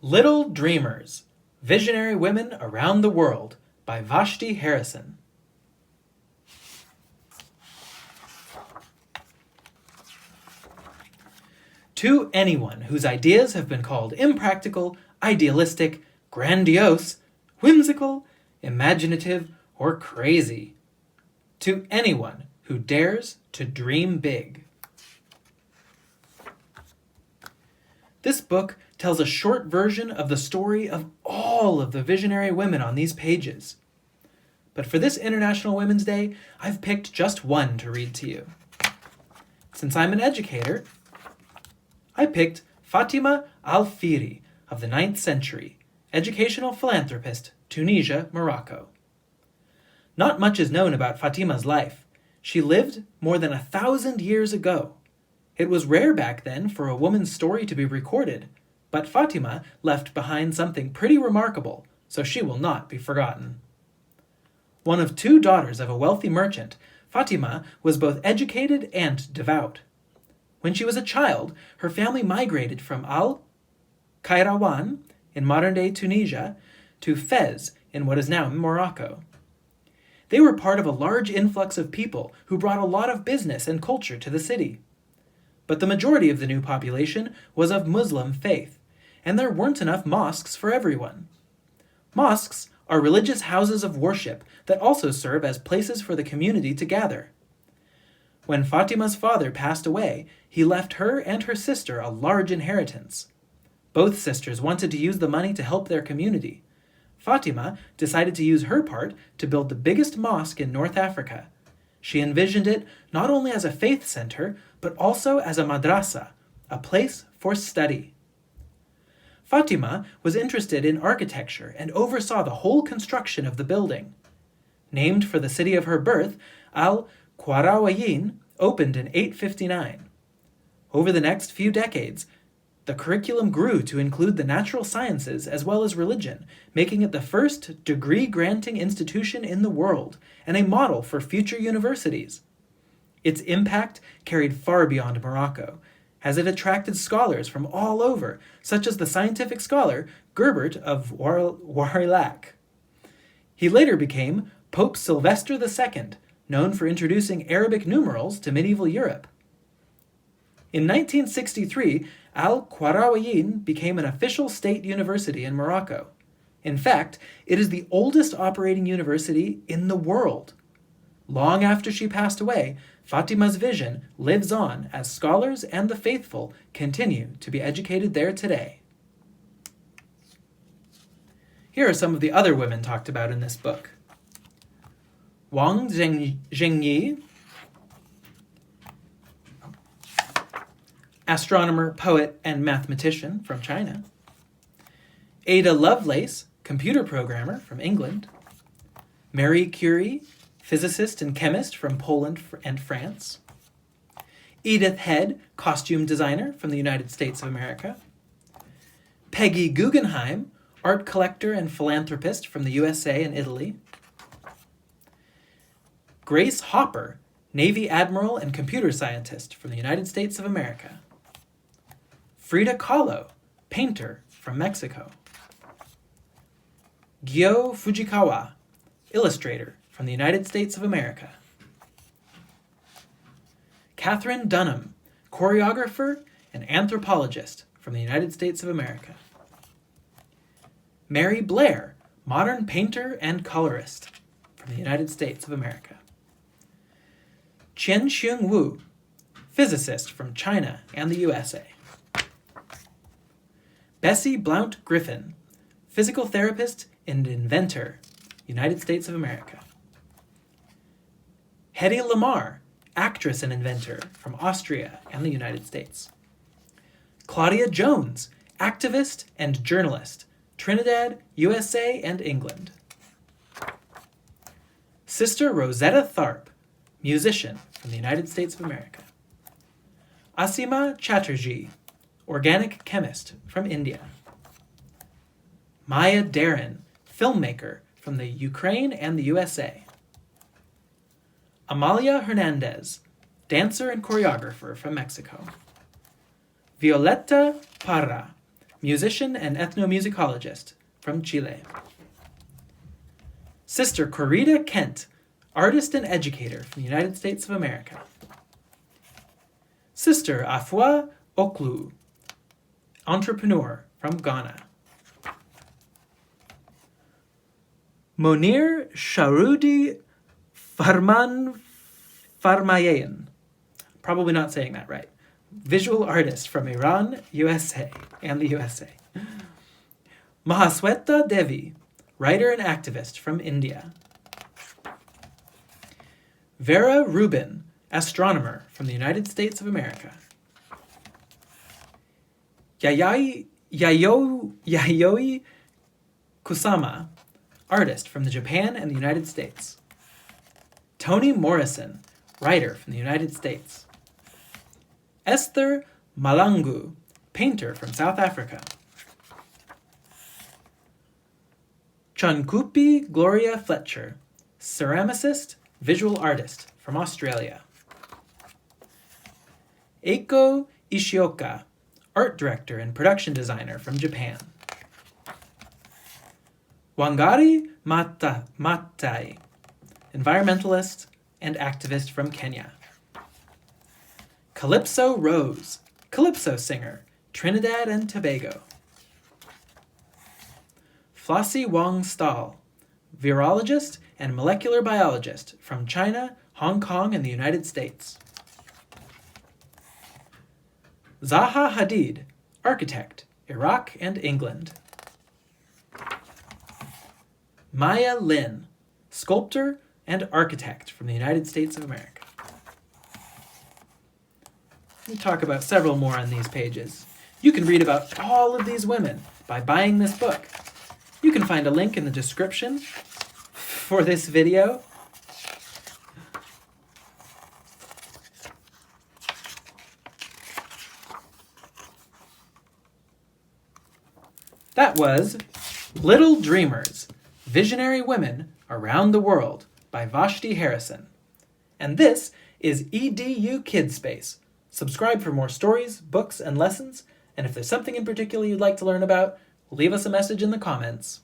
Little Dreamers, Visionary Women Around the World by Vashti Harrison. To anyone whose ideas have been called impractical, idealistic, grandiose, whimsical, imaginative, or crazy. To anyone who dares to dream big. This book tells a short version of the story of all of the visionary women on these pages. But for this International Women's Day, I've picked just one to read to you. Since I'm an educator, I picked Fatima Alfiri of the 9th century, educational philanthropist, Tunisia, Morocco. Not much is known about Fatima's life. She lived more than 1,000 years ago. It was rare back then for a woman's story to be recorded, but Fatima left behind something pretty remarkable, so she will not be forgotten. One of 2 daughters of a wealthy merchant, Fatima was both educated and devout. When she was a child, her family migrated from Al-Qayrawan in modern-day Tunisia to Fez in what is now Morocco. They were part of a large influx of people who brought a lot of business and culture to the city. But the majority of the new population was of Muslim faith, and there weren't enough mosques for everyone. Mosques are religious houses of worship that also serve as places for the community to gather. When Fatima's father passed away, he left her and her sister a large inheritance. Both sisters wanted to use the money to help their community. Fatima decided to use her part to build the biggest mosque in North Africa. She envisioned it not only as a faith center, but also as a madrasa, a place for study. Fatima was interested in architecture and oversaw the whole construction of the building. Named for the city of her birth, Al-Qayrawan opened in 859. Over the next few decades, the curriculum grew to include the natural sciences as well as religion, making it the first degree-granting institution in the world and a model for future universities. Its impact carried far beyond Morocco, as it attracted scholars from all over, such as the scientific scholar Gerbert of Warilac. He later became Pope Sylvester II, known for introducing Arabic numerals to medieval Europe. In 1963, Al-Qayrawan became an official state university in Morocco. In fact, it is the oldest operating university in the world. Long after she passed away, Fatima's vision lives on as scholars and the faithful continue to be educated there today. Here are some of the other women talked about in this book. Wang Zhengyi, astronomer, poet, and mathematician from China. Ada Lovelace, computer programmer from England. Marie Curie, physicist and chemist from Poland and France. Edith Head, costume designer from the United States of America. Peggy Guggenheim, art collector and philanthropist from the USA and Italy. Grace Hopper, Navy admiral and computer scientist from the United States of America. Frida Kahlo, painter from Mexico. Gyo Fujikawa, illustrator from the United States of America. Catherine Dunham, choreographer and anthropologist from the United States of America. Mary Blair, modern painter and colorist from the United States of America. Qianxiong Wu, physicist from China and the USA. Bessie Blount Griffin, physical therapist and inventor, United States of America. Hedy Lamarr, actress and inventor from Austria and the United States. Claudia Jones, activist and journalist, Trinidad, USA, and England. Sister Rosetta Tharpe, musician from the United States of America. Asima Chatterjee, organic chemist from India. Maya Deren, filmmaker from the Ukraine and the USA. Amalia Hernandez, dancer and choreographer from Mexico. Violeta Parra, musician and ethnomusicologist from Chile. Sister Corrida Kent, artist and educator from the United States of America. Sister Afua Oklu, entrepreneur from Ghana. Monir Sharudi Farman Farmayean, probably not saying that right, visual artist from Iran, USA, and the USA. Mahasweta Devi, writer and activist from India. Vera Rubin, astronomer from the United States of America. Yayoi Kusama, artist from Japan and the United States. Toni Morrison, writer from the United States. Esther Malangu, painter from South Africa. Chankupi Gloria Fletcher, ceramicist, visual artist from Australia. Eiko Ishioka, art director and production designer from Japan. Wangari Maathai, environmentalist and activist from Kenya. Calypso Rose, calypso singer, Trinidad and Tobago. Flossie Wong Stahl, virologist and molecular biologist from China, Hong Kong, and the United States. Zaha Hadid, architect, Iraq and England. Maya Lin, sculptor and architect from the United States of America. We talk about several more on these pages. You can read about all of these women by buying this book. You can find a link in the description for this video. That was Little Dreamers, Visionary Women Around the World by Vashti Harrison. And this is EDU Kids Space. Subscribe for more stories, books, and lessons, and if there's something in particular you'd like to learn about, leave us a message in the comments.